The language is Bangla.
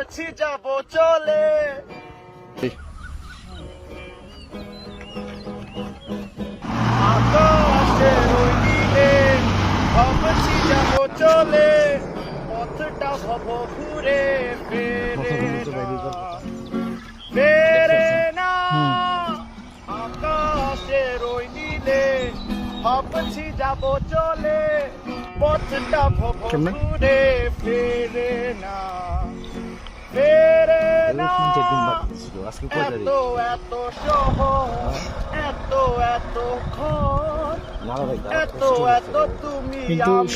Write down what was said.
ভাবছি যাব চলে। আকাশের ওই নীলে ভাবছি যাব চলে, পথটা ভব ঘুরে ফেরে না। আকাশের ওই নীলে ভাবছি যাব চলে, পথটা ভব ঘুরে ফেরে না। ফেরে না। এত এত শহর, এত এত ঘর, এত এত তুমি কিন্তু আমি।